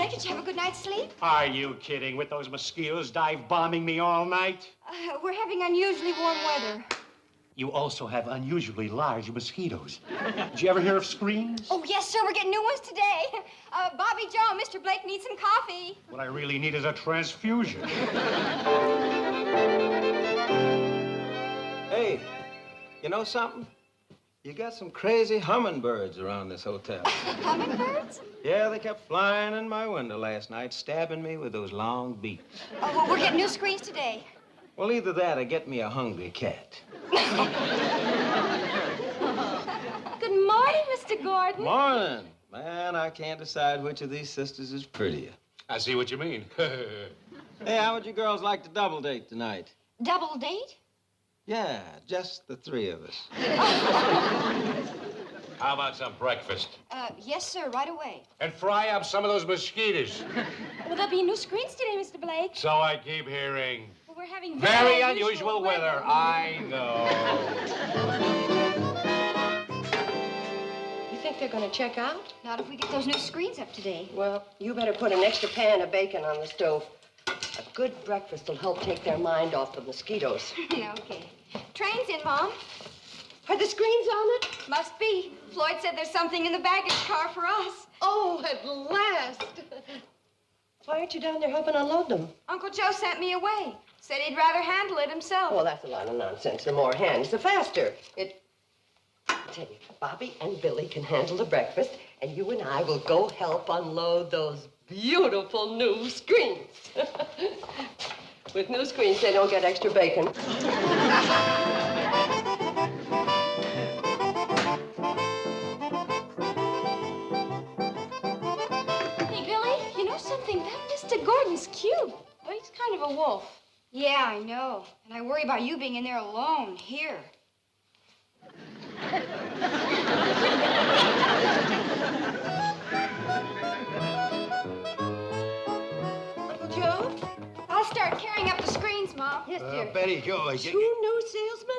Blake, did you have a good night's sleep? Are you kidding? With those mosquitoes dive-bombing me all night? We're having unusually warm weather. You also have unusually large mosquitoes. Did you ever hear of screens? Oh, yes, sir. We're getting new ones today. Bobby Joe, Mr. Blake needs some coffee. What I really need is a transfusion. Hey, you know something? You got some crazy hummingbirds around this hotel. Hummingbirds? Yeah, they kept flying in my window last night, stabbing me with those long beaks. Oh, well, we're getting new screens today. Well, either that or get me a hungry cat. Good morning, Mr. Gordon. Morning. Man, I can't decide which of these sisters is prettier. I see what you mean. Hey, how would you girls like to double date tonight? Double date? Yeah, just the three of us. How about some breakfast? Yes, sir, right away. And fry up some of those mosquitoes. Well, there'll be new screens today, Mr. Blake. So I keep hearing. Well, we're having Very unusual weather. I know. You think they're going to check out? Not if we get those new screens up today. Well, you better put an extra pan of bacon on the stove. A good breakfast will help take their mind off the mosquitoes. Okay. Train's in, Mom. Are the screens on it? Must be. Floyd said there's something in the baggage car for us. Oh, at last. Why aren't you down there helping unload them? Uncle Joe sent me away. Said he'd rather handle it himself. Well, that's a lot of nonsense. The more hands, the faster. I tell you, Bobby and Billy can handle the breakfast, and you and I will go help unload those beautiful new screens. With new screens, they don't get extra bacon. Hey, Billy, you know something? That Mr. Gordon's cute. Oh, he's kind of a wolf. Yeah, I know. And I worry about you being in there alone, here. Uncle Joe? I'll start carrying up the screens, Mom. Yes, dear. Betty Joe, Two new salesmen?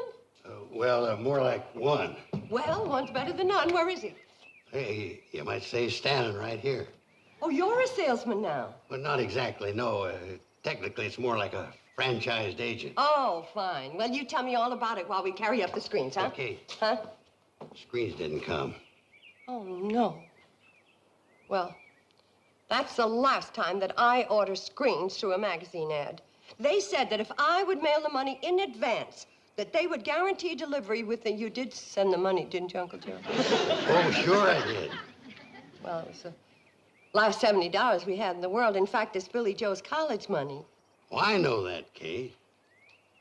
more like one. Well, one's better than none. Where is he? Hey, you might say he's standing right here. Oh, you're a salesman now. Well, not exactly, no. Technically, it's more like a franchised agent. Oh, fine. Well, you tell me all about it while we carry up the screens, huh? Okay. Huh? Screens didn't come. Oh, no. Well, that's the last time that I order screens through a magazine ad. They said that if I would mail the money in advance, that they would guarantee delivery within... You did send the money, didn't you, Uncle Joe? Oh, sure I did. Well, it was the last $70 we had in the world. In fact, it's Billy Joe's college money. Well, I know that, Kate.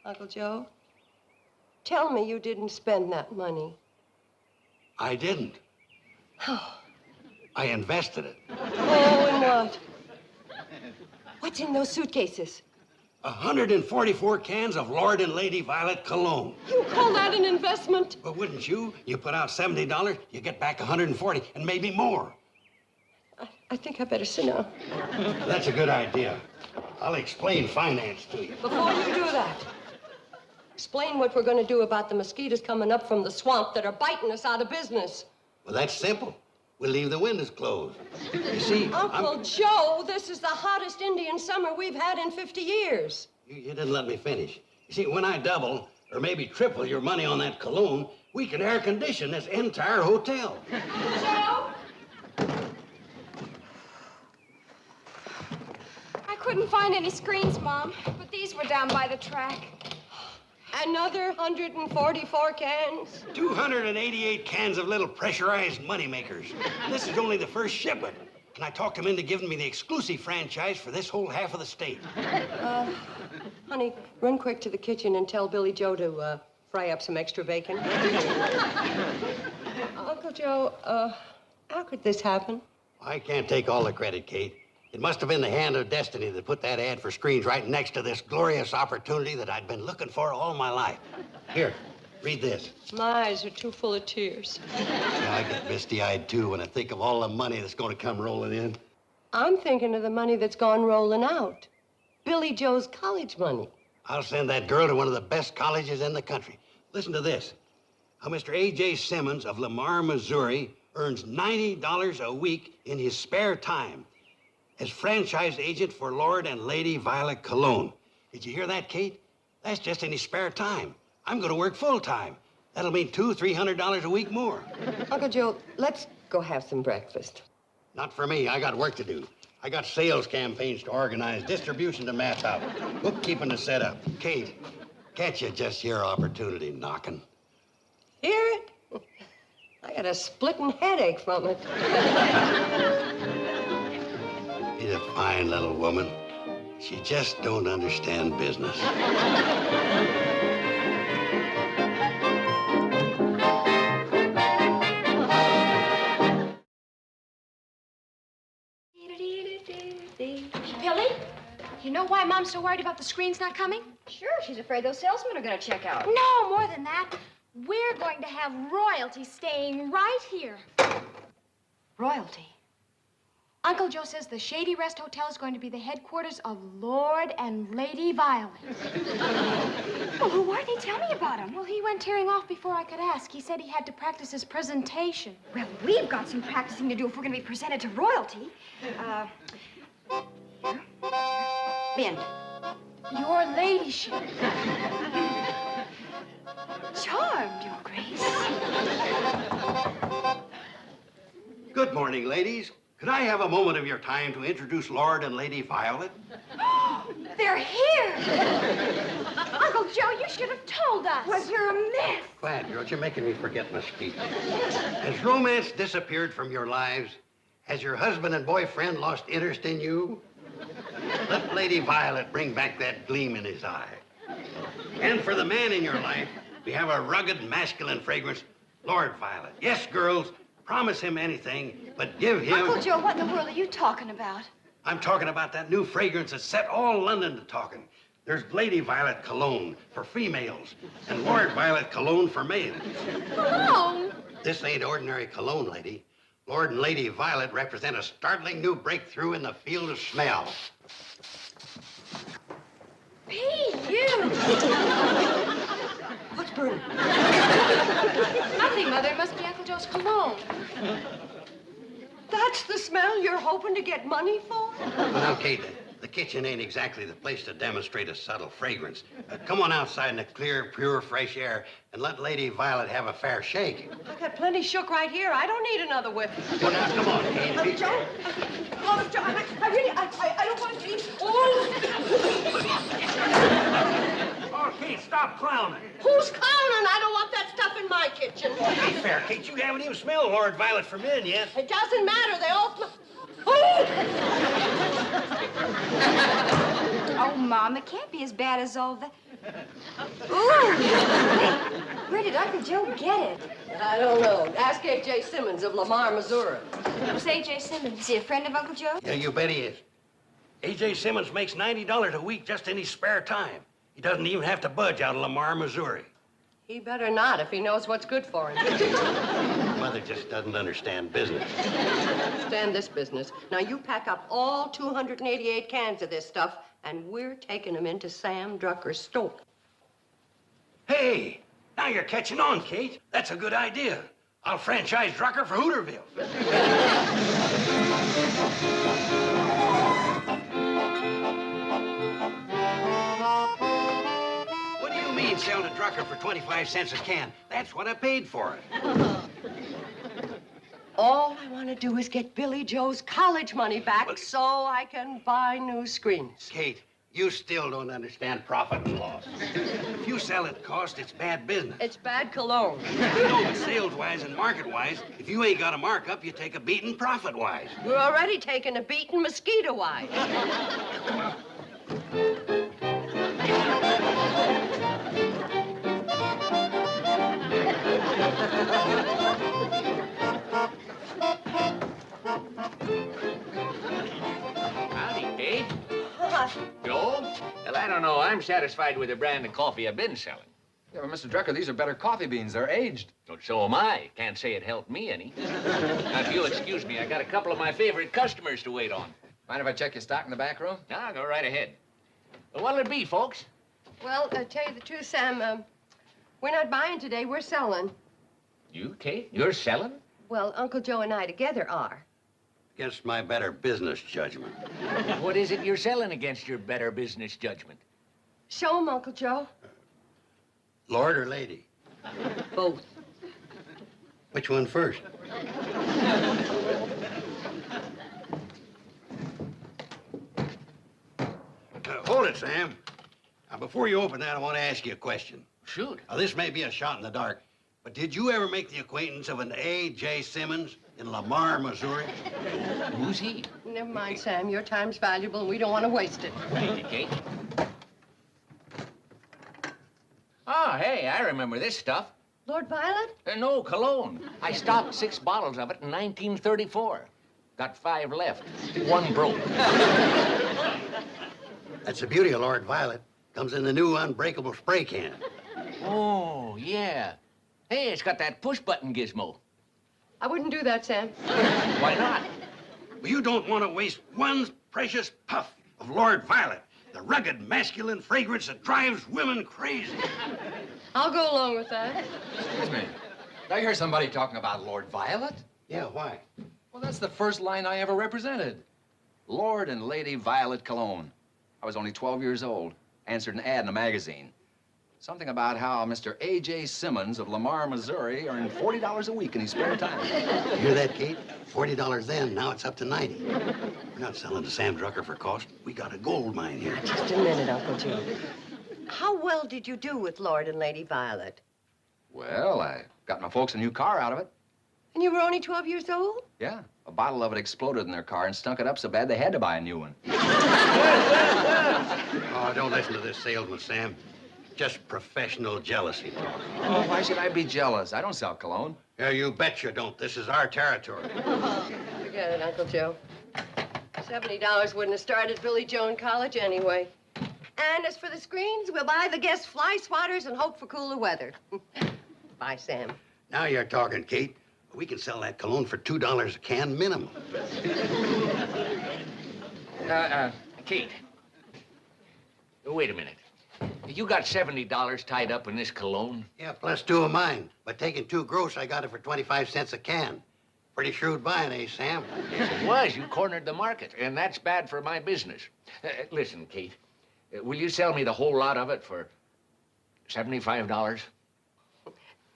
Uncle Joe, tell me you didn't spend that money. I didn't. Oh. I invested it. Oh, in what? What's in those suitcases? 144 cans of Lord and Lady Violet cologne. You call that an investment? But wouldn't you? You put out $70, you get back 140, and maybe more. I think I better sit down. That's a good idea. I'll explain finance to you. Before you do that, explain what we're going to do about the mosquitoes coming up from the swamp that are biting us out of business. Well, that's simple. We'll leave the windows closed. You see, Uncle Joe, this is the hottest Indian summer we've had in 50 years. You didn't let me finish. You see, when I double, or maybe triple your money on that cologne, we can air condition this entire hotel. Joe? I couldn't find any screens, Mom, but these were down by the track. Another 144 cans? 288 cans of little pressurized moneymakers. This is only the first shipment. And I talked him into giving me the exclusive franchise for this whole half of the state. Honey, run quick to the kitchen and tell Billy Joe to fry up some extra bacon. Uncle Joe, how could this happen? I can't take all the credit, Kate. It must have been the hand of destiny that put that ad for screens right next to this glorious opportunity that I'd been looking for all my life. Here, read this. My eyes are too full of tears. Yeah, I get misty-eyed, too, when I think of all the money that's going to come rolling in. I'm thinking of the money that's gone rolling out. Billy Joe's college money. I'll send that girl to one of the best colleges in the country. Listen to this. How Mr. A.J. Simmons of Lamar, Missouri, earns $90 a week in his spare time. as franchise agent for Lord and Lady Violet Cologne. Did you hear that, Kate? That's just in his spare time. I'm going to work full time. That'll mean $200-300 a week more. Uncle Joe, let's go have some breakfast. Not for me. I got work to do. I got sales campaigns to organize, distribution to map out, bookkeeping to set up. Kate, can't you just hear opportunity knocking? Hear it? I got a splitting headache from it. She's a fine little woman. She just don't understand business. Billy, you know why Mom's so worried about the screens not coming? Sure, she's afraid those salesmen are going to check out. No, more than that. We're going to have royalty staying right here. Royalty. Uncle Joe says the Shady Rest Hotel is going to be the headquarters of Lord and Lady Violet. Well, who are they? Tell me about him. Well, he went tearing off before I could ask. He said he had to practice his presentation. Well, we've got some practicing to do if we're going to be presented to royalty. Mint. Your ladyship. Charmed, Your Grace. Good morning, ladies. Could I have a moment of your time to introduce Lord and Lady Violet? They're here. Uncle Joe, you should have told us. Was you're a mess. Glad, George, you're making me forget my speech. Has romance disappeared from your lives? Has your husband and boyfriend lost interest in you? Let Lady Violet bring back that gleam in his eye. And for the man in your life, we have a rugged, masculine fragrance, Lord Violet. Yes, girls, promise him anything, but give him... Uncle Joe, what in the world are you talking about? I'm talking about that new fragrance that set all London to talking. There's Lady Violet Cologne for females and Lord Violet Cologne for males. Cologne? This ain't ordinary cologne, lady. Lord and Lady Violet represent a startling new breakthrough in the field of smell. You. What's burning? Nothing, Mother. It must be Uncle Joe's cologne. That's the smell you're hoping to get money for? Now, Kate, the kitchen ain't exactly the place to demonstrate a subtle fragrance. Come on outside in the clear, pure, fresh air and let Lady Violet have a fair shake. I got plenty shook right here. I don't need another whiff. Well, now, come on, Kate. Joe, I don't want to eat. Oh, Kate, stop clowning. Who's clowning? I don't want that stuff in my kitchen. Ain't fair, Kate. You haven't even smelled Lord Violet for men yet. It doesn't matter. They all smell. Oh, Mom, it can't be as bad as all that. Ooh! Where did Uncle Joe get it? I don't know. Ask A.J. Simmons of Lamar, Missouri. Who's A.J. Simmons? Is he a friend of Uncle Joe? Yeah, you bet he is. A.J. Simmons makes $90 a week just in his spare time. He doesn't even have to budge out of Lamar, Missouri. He better not if he knows what's good for him. Mother just doesn't understand business. Understand this business. Now, you pack up all 288 cans of this stuff, and we're taking them into Sam Drucker's store. Hey, now you're catching on, Kate. That's a good idea. I'll franchise Drucker for Hooterville. What do you mean sell to Drucker for 25 cents a can? That's what I paid for it. All I want to do is get Billy Joe's college money back so I can buy new screens. Kate, you still don't understand profit and loss. If you sell at cost, it's bad business. It's bad cologne. No, but sales-wise and market-wise, if you ain't got a markup, you take a beating profit-wise. We're already taking a beating mosquito-wise. Howdy, Kate. Joe? Well, I don't know. I'm satisfied with the brand of coffee I've been selling. Yeah, but Mr. Drucker, these are better coffee beans. They're aged. But so am I. Can't say it helped me any. Now, if you'll excuse me, I got a couple of my favorite customers to wait on. Mind if I check your stock in the back room? Now, go right ahead. Well, what'll it be, folks? Well, tell you the truth, Sam, we're not buying today. We're selling. You, Kate? You're selling? Well, Uncle Joe and I together are. Against my better business judgment. What is it you're selling against your better business judgment? Show him, Uncle Joe. Lord or lady? Both. Which one first? Hold it, Sam. Now, before you open that, I want to ask you a question. Shoot. Now, this may be a shot in the dark, but did you ever make the acquaintance of an A.J. Simmons in Lamar, Missouri? Who's he? Never mind, Sam. Your time's valuable, and we don't want to waste it. Thank you, Kate. Oh, hey, I remember this stuff. Lord Violet? No, cologne. I stocked 6 bottles of it in 1934. Got 5 left. 1 broke. That's the beauty of Lord Violet. Comes in the new unbreakable spray can. Oh, yeah. Hey, it's got that push-button gizmo. I wouldn't do that, Sam. Why not? Well, you don't want to waste one precious puff of Lord Violet, the rugged, masculine fragrance that drives women crazy. I'll go along with that. Excuse me. Did I hear somebody talking about Lord Violet? Yeah, why? Well, that's the first line I ever represented. Lord and Lady Violet Cologne. I was only 12 years old. Answered an ad in a magazine. Something about how Mr. A.J. Simmons of Lamar, Missouri earned $40 a week in his spare time. You hear that, Kate? $40 then, now it's up to 90. We're not selling to Sam Drucker for cost. We got a gold mine here. Just a minute, Uncle Joe. How well did you do with Lord and Lady Violet? Well, I got my folks a new car out of it. And you were only 12 years old? Yeah, a bottle of it exploded in their car and stunk it up so bad they had to buy a new one. Oh, don't listen to this salesman, Sam. Just professional jealousy talk. Oh, why should I be jealous? I don't sell cologne. Yeah, you bet you don't. This is our territory. Forget it, Uncle Joe. $70 wouldn't have started Billy Joe in college anyway. And as for the screens, we'll buy the guest fly swatters and hope for cooler weather. Bye, Sam. Now you're talking, Kate. We can sell that cologne for $2 a can minimum. Kate. Wait a minute. You got $70 tied up in this cologne? Yeah, plus 2 of mine. But taking 2 gross, I got it for 25 cents a can. Pretty shrewd buying, eh, Sam? Yes, it was. You cornered the market, and that's bad for my business. Listen, Kate, will you sell me the whole lot of it for $75?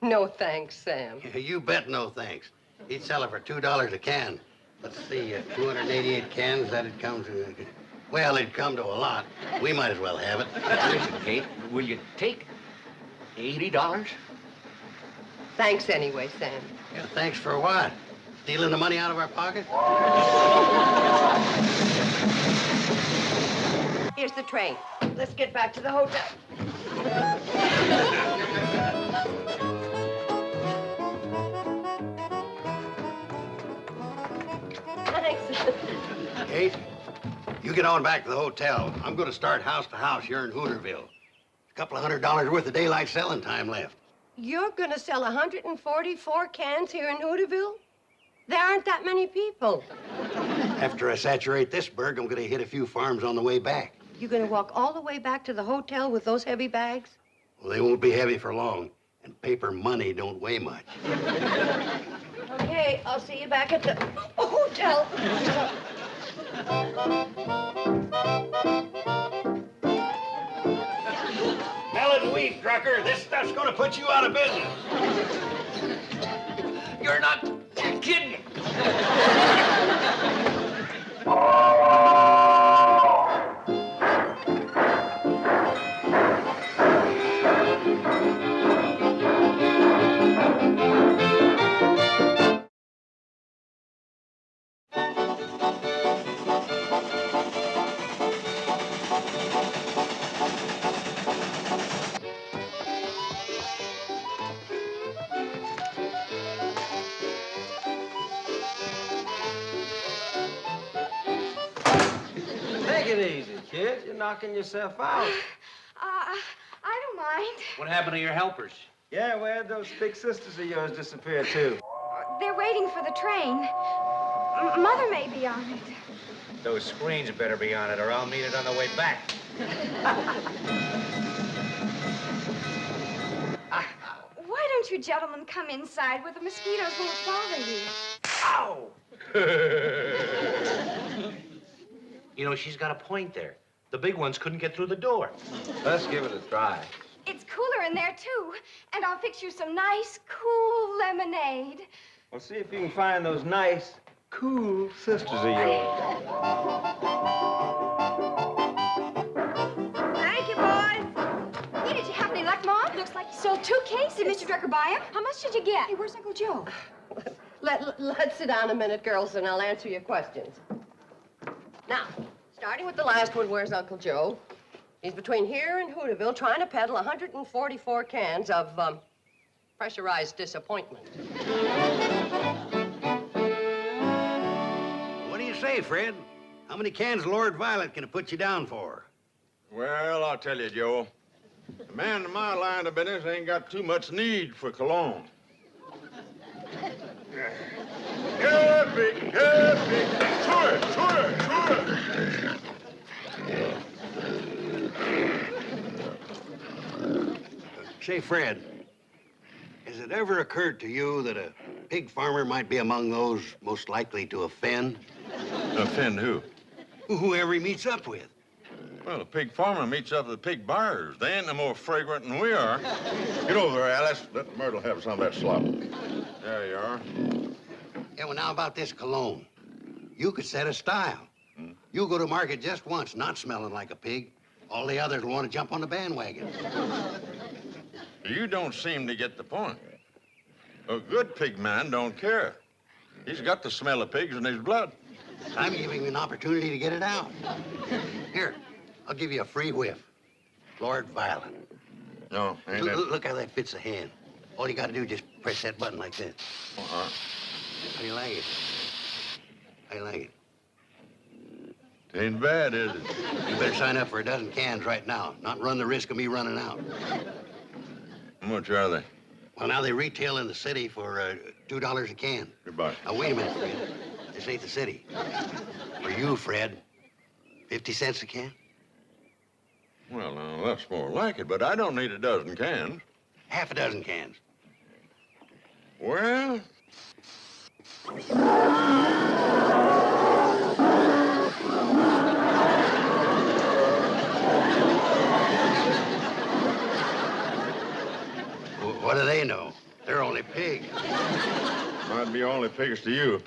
No thanks, Sam. Yeah, you bet no thanks. He'd sell it for $2 a can. Let's see, 288 cans, that'd come to... Well, it'd come to a lot. We might as well have it. Listen, Kate, will you take $80? Thanks anyway, Sam. Yeah, thanks for what? Stealing the money out of our pocket? Here's the train. Let's get back to the hotel. Thanks. Kate, you get on back to the hotel. I'm going to start house to house here in Hooterville. A couple of $100 worth of daylight selling time left. You're gonna sell 144 cans here in Hooterville? There aren't that many people. After I saturate this burg, I'm going to hit a few farms on the way back. You're gonna walk all the way back to the hotel with those heavy bags? Well, they won't be heavy for long, and paper money don't weigh much. Okay, I'll see you back at the hotel. Melon wheat, Drucker. This stuff's going to put you out of business. You're not kidding. Take it easy, kid. You're knocking yourself out. I don't mind. What happened to your helpers? Yeah, where'd those big sisters of yours disappear, too? They're waiting for the train. Mother may be on it. Those screens better be on it, or I'll meet it on the way back. Why don't you gentlemen come inside where the mosquitoes won't bother you? Ow! You know, she's got a point there. The big ones couldn't get through the door. Let's give it a try. It's cooler in there, too. And I'll fix you some nice, cool lemonade. Well, see if you can find those nice, cool sisters of yours. Thank you, boys. Hey, did you have any luck, Mom? Looks like you sold 2 cases. Did Mr. Drucker buy them? How much did you get? Hey, where's Uncle Joe? Let's sit down a minute, girls, and I'll answer your questions. Now, starting with the last one, where's Uncle Joe? He's between here and Hooterville trying to peddle 144 cans of, pressurized disappointment. What do you say, Fred? How many cans Lord Violet can it put you down for? Well, I'll tell you, Joe. A man in my line of business ain't got too much need for cologne. Happy, happy, sure. Say, Fred, has it ever occurred to you that a pig farmer might be among those most likely to offend? Offend who? Whoever he meets up with. Well, a pig farmer meets up with the pig buyers. They ain't no more fragrant than we are. Get over there, Alice. Let Myrtle have some of that slop. There you are. Yeah, well, now about this cologne. You could set a style. You go to market just once, not smelling like a pig. All the others will want to jump on the bandwagon. You don't seem to get the point. A good pig man don't care. He's got the smell of pigs in his blood. I'm giving you an opportunity to get it out. Here, I'll give you a free whiff. Lord Violet. No, ain't it? Look how that fits the hand. All you got to do is just press that button like this. Uh-huh. How do you like it? How do you like it? It ain't bad, is it? You better sign up for a dozen cans right now, not run the risk of me running out. How much are they? Well, now they retail in the city for $2 a can. Goodbye. Now, wait a minute, Fred. This ain't the city. For you, Fred, 50 cents a can? Well, now, that's more like it, but I don't need a dozen cans. Half a dozen cans. Well... What do they know? They're only pigs. Might be only pigs to you,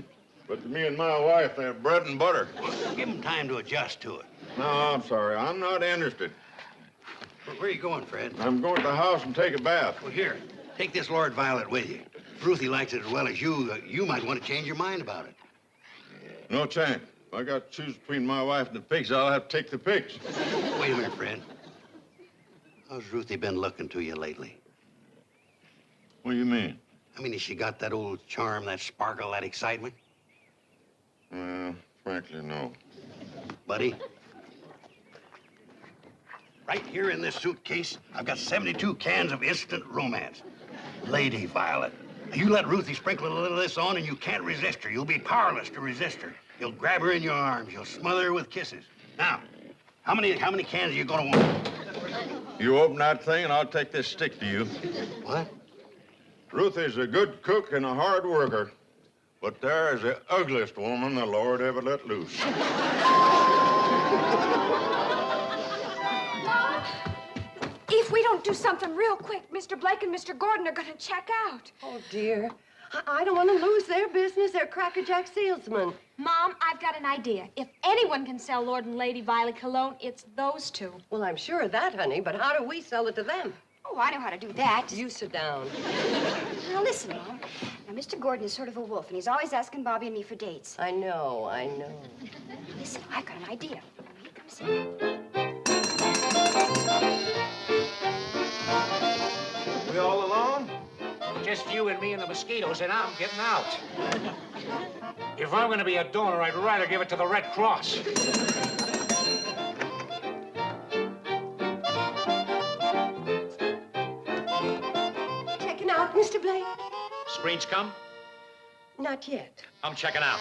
but to me and my wife, they're bread and butter. Give them time to adjust to it. No, I'm sorry. I'm not interested. Where are you going, Fred? I'm going to the house and take a bath. Well, here, take this Lord Violet with you. If Ruthie likes it as well as you, you might want to change your mind about it. No chance. If I got to choose between my wife and the pigs, I'll have to take the pigs. Wait a minute, Fred. How's Ruthie been looking to you lately? What do you mean? I mean, has she got that old charm, that sparkle, that excitement? Frankly, no. Buddy? Right here in this suitcase, I've got 72 cans of instant romance. Lady Violet. You let Ruthie sprinkle a little of this on and you can't resist her. You'll be powerless to resist her. You'll grab her in your arms. You'll smother her with kisses. Now, how many cans are you gonna want? You open that thing and I'll take this stick to you. What? Ruthie's a good cook and a hard worker, but there is the ugliest woman the Lord ever let loose. If we don't do something real quick, Mr. Blake and Mr. Gordon are gonna check out. Oh, dear. I don't want to lose their business. They're crackerjack salesmen. Mom, I've got an idea. If anyone can sell Lord and Lady Violet cologne, it's those two. Well, I'm sure of that, honey, but how do we sell it to them? Oh, I know how to do that. You sit down. Now, listen, Mom. Now, Mr. Gordon is sort of a wolf, and he's always asking Bobby and me for dates. I know. Listen, I've got an idea. Here comes he. We all alone? Just you and me and the mosquitoes, and I'm getting out. If I'm going to be a donor, I'd rather give it to the Red Cross. Checking out, Mr. Blake? Screens come? Not yet. I'm checking out.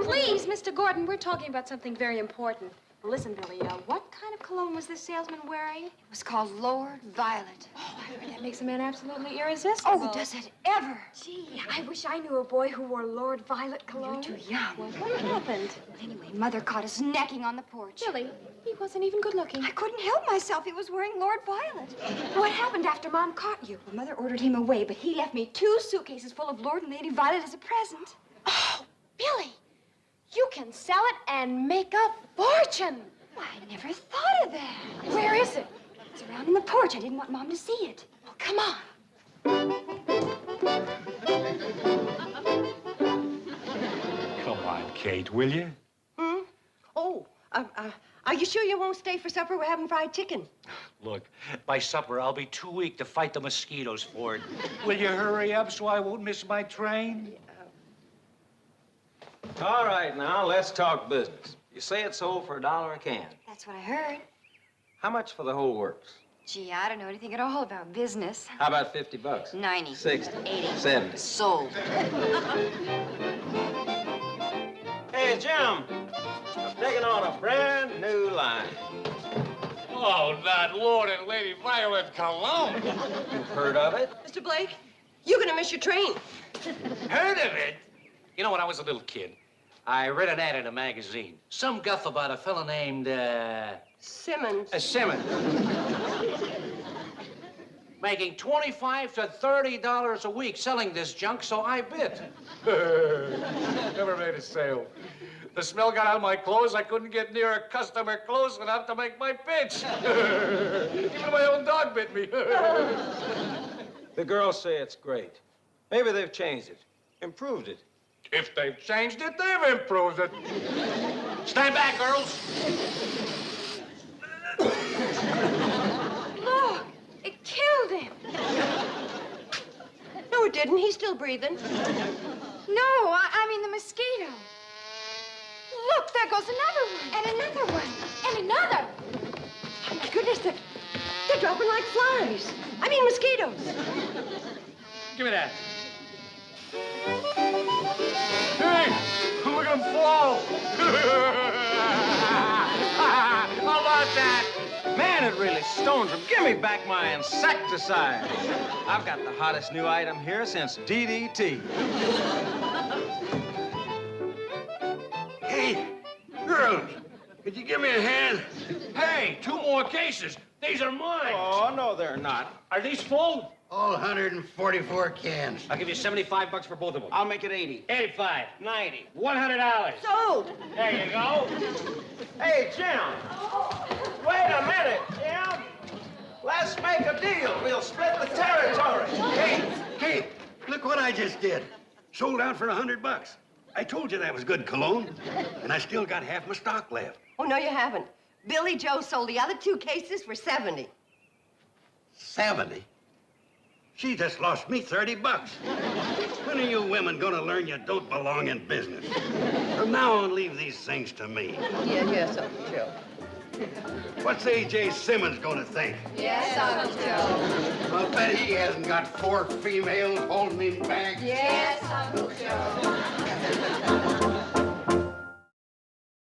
Please, Mr. Gordon, we're talking about something very important. Listen, Billy, what kind of cologne was this salesman wearing? It was called Lord Violet. Oh, I heard that makes a man absolutely irresistible. Oh, does it ever? Gee, I wish I knew a boy who wore Lord Violet cologne. You're too young. Well, what happened? Anyway, Mother caught us necking on the porch. Billy, he wasn't even good looking. I couldn't help myself. He was wearing Lord Violet. What happened after Mom caught you? Well, Mother ordered him away, but he left me 2 suitcases full of Lord and Lady Violet as a present. Oh, Billy, you can sell it and make a fortune. Why, I never thought of that. Where is it? It's around in the porch. I didn't want Mom to see it. Well, come on. Come on, Kate, will you? Hmm? Oh, are you sure you won't stay for supper? We're having fried chicken. Look, by supper, I'll be too weak to fight the mosquitoes for it. Will you hurry up so I won't miss my train? All right, now, let's talk business. You say it sold for $1 a can. That's what I heard. How much for the whole works? Gee, I don't know anything at all about business. How about 50 bucks? 90. 60. 80. 70. Sold. Hey, Jim, I'm taking on a brand new line. Oh, not Lord and Lady Violet cologne. You've heard of it? Mr. Blake, you're gonna miss your train. Heard of it? You know, when I was a little kid, I read an ad in a magazine. Some guff about a fella named, Simmons. Simmons. Making $25 to $30 a week selling this junk, so I bid. Never made a sale. The smell got out of my clothes. I couldn't get near a customer close enough to make my pitch. Even my own dog bit me. The girls say it's great. Maybe they've changed it, improved it. If they've changed it, they've improved it. Stand back, girls. Look, it killed him. No, it didn't. He's still breathing. No, I mean the mosquito. Look, there goes another one. And another one. And another. Oh, my goodness, they're dropping like flies. I mean mosquitoes. Give me that. Hey, look at him fall. How about that? Man, it really stones him. Give me back my insecticide. I've got the hottest new item here since DDT. Hey, girls, could you give me a hand? Hey, 2 more cases. These are mine. Oh, no, they're not. Are these full? All 144 cans. I'll give you $75 for both of them. I'll make it 80. 85. 90. $100. Sold. There you go. Hey, Jim. Wait a minute, Jim. Let's make a deal. We'll split the territory. Hey, look what I just did. Sold out for $100. I told you that was good cologne, and I still got half my stock left. Oh, no, you haven't. Billy Joe sold the other 2 cases for 70. 70? She just lost me $30. When are you women gonna learn you don't belong in business? From now on, leave these things to me. Yes, Uncle Joe. What's A.J. Simmons gonna think? Yes, Uncle Joe. I'll bet he hasn't got 4 females holding him back. Yes, Uncle Joe.